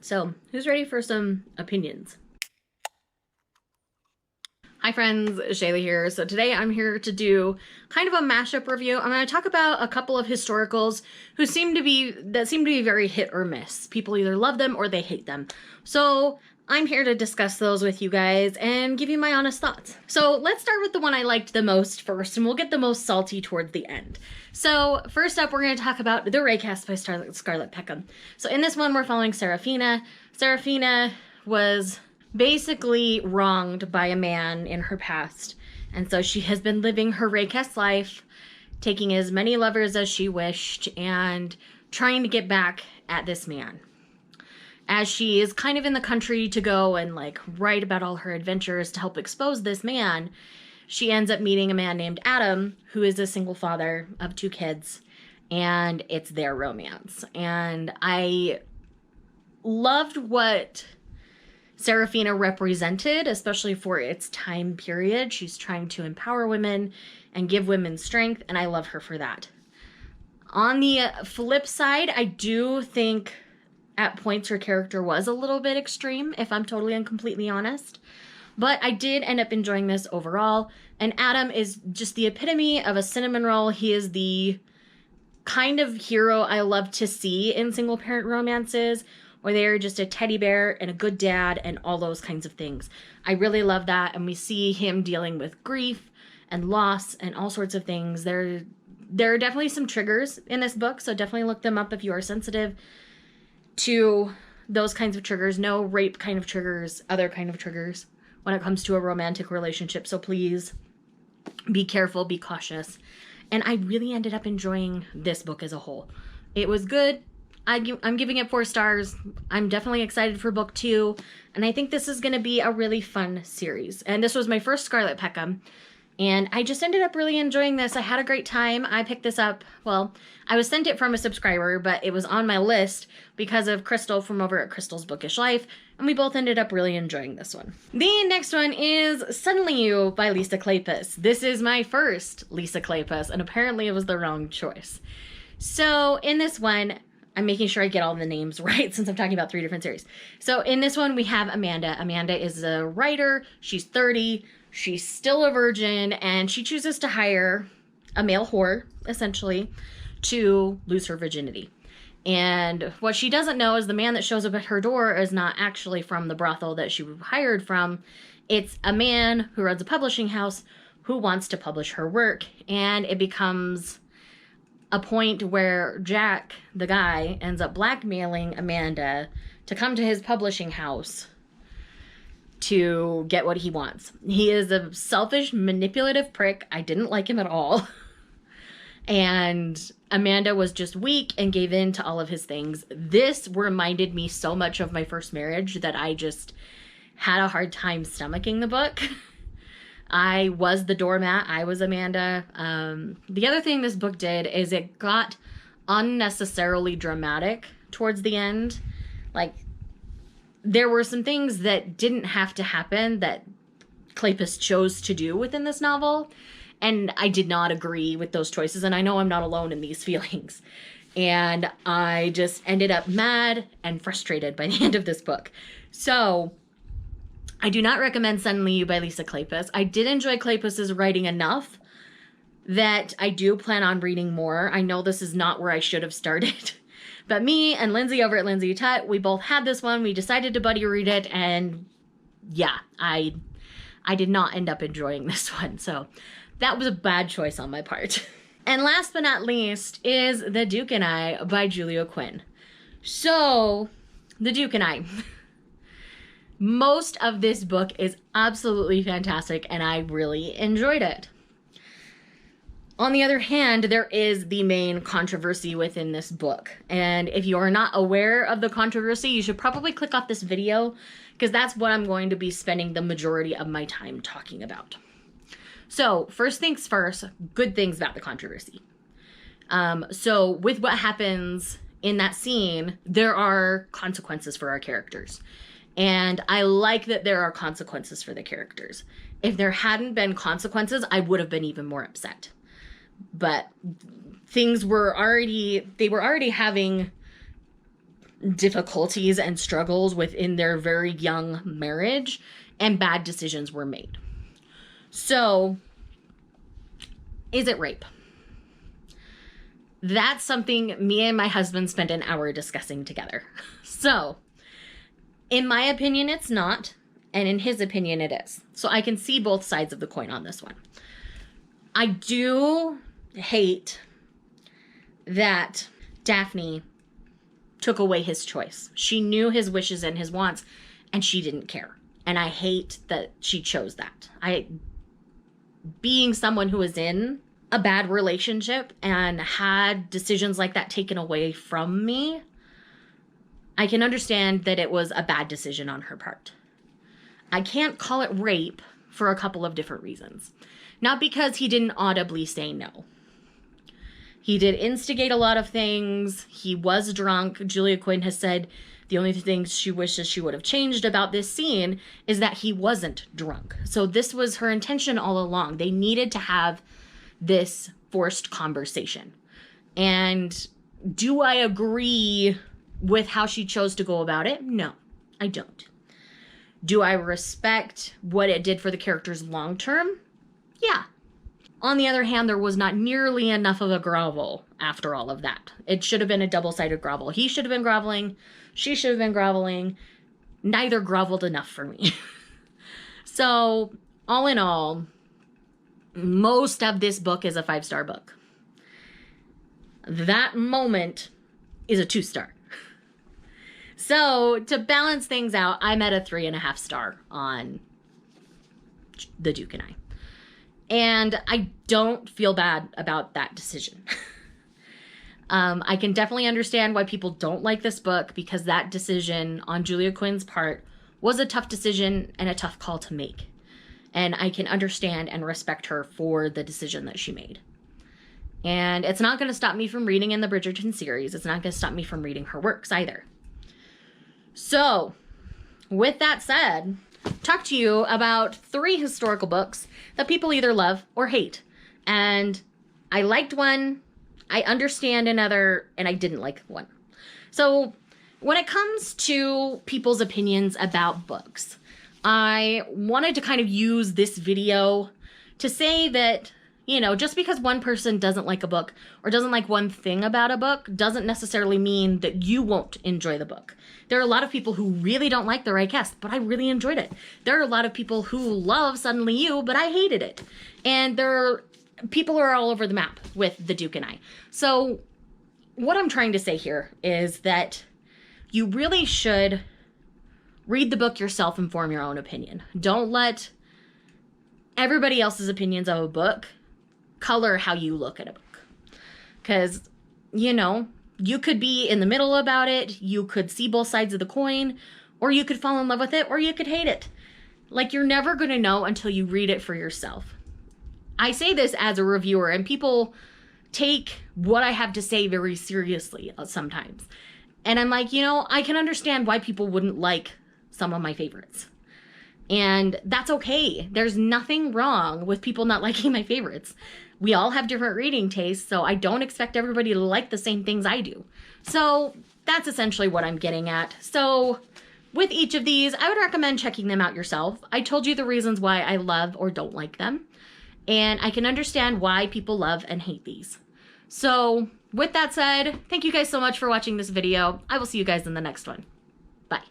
So who's ready for some opinions? Hi friends, Shayla here. So today I'm here to do kind of a mashup review. I'm going to talk about a couple of historicals who seem to be very hit or miss. People either love them or they hate them. So I'm here to discuss those with you guys and give you my honest thoughts. So let's start with the one I liked the most first, and we'll get the most salty towards the end. So first up, we're going to talk about The Rakess by Scarlett Peckham. So in this one, we're following Serafina. Serafina was basically wronged by a man in her past, and so she has been living her Rakess life, taking as many lovers as she wished and trying to get back at this man. As she is kind of in the country to go and like write about all her adventures to help expose this man, she ends up meeting a man named Adam, who is a single father of 2 kids, and it's their romance. And I loved what Serafina represented, especially for its time period. She's trying to empower women and give women strength, and I love her for that. On the flip side, I do think at points her character was a little bit extreme, if I'm totally and completely honest. But I did end up enjoying this overall, and Adam is just the epitome of a cinnamon roll. He is the kind of hero I love to see in single-parent romances, where they're just a teddy bear and a good dad and all those kinds of things. I really love that, and we see him dealing with grief and loss and all sorts of things. There are definitely some triggers in this book, so definitely look them up if you are sensitive to those kinds of triggers. No rape kind of triggers, other kind of triggers when it comes to a romantic relationship, so please be careful, be cautious. And I really ended up enjoying this book as a whole. It was good. I'm giving it 4 stars. I'm definitely excited for book 2, and I think this is going to be a really fun series. And this was my first Scarlett Peckham, and I just ended up really enjoying this. I had a great time. I picked this up, well, I was sent it from a subscriber, but it was on my list because of Crystal from over at Crystal's Bookish Life, and we both ended up really enjoying this one. The next one is Suddenly You by Lisa Kleypas. This is my first Lisa Kleypas, and apparently it was the wrong choice. So in this one, I'm making sure I get all the names right since I'm talking about 3 different series. So in this one, we have Amanda. Amanda is a writer. She's 30. She's still a virgin, and she chooses to hire a male whore, essentially, to lose her virginity. And what she doesn't know is the man that shows up at her door is not actually from the brothel that she hired from. It's a man who runs a publishing house who wants to publish her work, and it becomes a point where Jack, the guy, ends up blackmailing Amanda to come to his publishing house to get what he wants. He is a selfish, manipulative prick. I didn't like him at all. And Amanda was just weak and gave in to all of his things. This reminded me so much of my first marriage that I just had a hard time stomaching the book. I was the doormat. I was Amanda. The other thing this book did is it got unnecessarily dramatic towards the end. Like, there were some things that didn't have to happen that Kleypas chose to do within this novel, and I did not agree with those choices, and I know I'm not alone in these feelings. And I just ended up mad and frustrated by the end of this book. So I do not recommend Suddenly You by Lisa Kleypas. I did enjoy Kleypas's writing enough that I do plan on reading more. I know this is not where I should have started, but me and Lindsay over at Lindsay Tut, we both had this one. We decided to buddy read it, and yeah, I did not end up enjoying this one. So that was a bad choice on my part. And last but not least is The Duke and I by Julia Quinn. So, The Duke and I. Most of this book is absolutely fantastic, and I really enjoyed it. On the other hand, there is the main controversy within this book. And if you are not aware of the controversy, you should probably click off this video, because that's what I'm going to be spending the majority of my time talking about. So, first things first, good things about the controversy. So, with what happens in that scene, there are consequences for our characters. And I like that there are consequences for the characters. If there hadn't been consequences, I would have been even more upset. But things were already, they were already having difficulties and struggles within their very young marriage, and bad decisions were made. So, is it rape? That's something me and my husband spent an hour discussing together. So, in my opinion, it's not, and in his opinion, it is. So I can see both sides of the coin on this one. I do hate that Daphne took away his choice. She knew his wishes and his wants, and she didn't care. And I hate that she chose that. Being someone who was in a bad relationship and had decisions like that taken away from me, I can understand that it was a bad decision on her part. I can't call it rape for a couple of different reasons. Not because he didn't audibly say no. He did instigate a lot of things. He was drunk. Julia Quinn has said the only thing she wishes she would have changed about this scene is that he wasn't drunk. So this was her intention all along. They needed to have this forced conversation. And do I agree with how she chose to go about it? No, I don't. Do I respect what it did for the characters long term? Yeah. On the other hand, there was not nearly enough of a grovel after all of that. It should have been a double-sided grovel. He should have been groveling. She should have been groveling. Neither groveled enough for me. So, all in all, most of this book is a 5-star book. That moment is a 2-star. So, to balance things out, I'm at a 3.5 star on The Duke and I. And I don't feel bad about that decision. I can definitely understand why people don't like this book, because that decision on Julia Quinn's part was a tough decision and a tough call to make. And I can understand and respect her for the decision that she made. And it's not going to stop me from reading in the Bridgerton series. It's not going to stop me from reading her works either. So, with that said, talk to you about 3 historical books that people either love or hate. And I liked one, I understand another, and I didn't like one. So when it comes to people's opinions about books, I wanted to kind of use this video to say that, you know, just because one person doesn't like a book or doesn't like one thing about a book doesn't necessarily mean that you won't enjoy the book. There are a lot of people who really don't like the Rakess, but I really enjoyed it. There are a lot of people who love Suddenly You, but I hated it. And people are all over the map with The Duke and I. So what I'm trying to say here is that you really should read the book yourself and form your own opinion. Don't let everybody else's opinions of a book color how you look at a book. Because, you know, you could be in the middle about it, you could see both sides of the coin, or you could fall in love with it, or you could hate it. Like, you're never going to know until you read it for yourself. I say this as a reviewer, and people take what I have to say very seriously sometimes. And I'm like, you know, I can understand why people wouldn't like some of my favorites. And that's okay. There's nothing wrong with people not liking my favorites. We all have different reading tastes, so I don't expect everybody to like the same things I do. So that's essentially what I'm getting at. So with each of these, I would recommend checking them out yourself. I told you the reasons why I love or don't like them. And I can understand why people love and hate these. So with that said, thank you guys so much for watching this video. I will see you guys in the next one. Bye.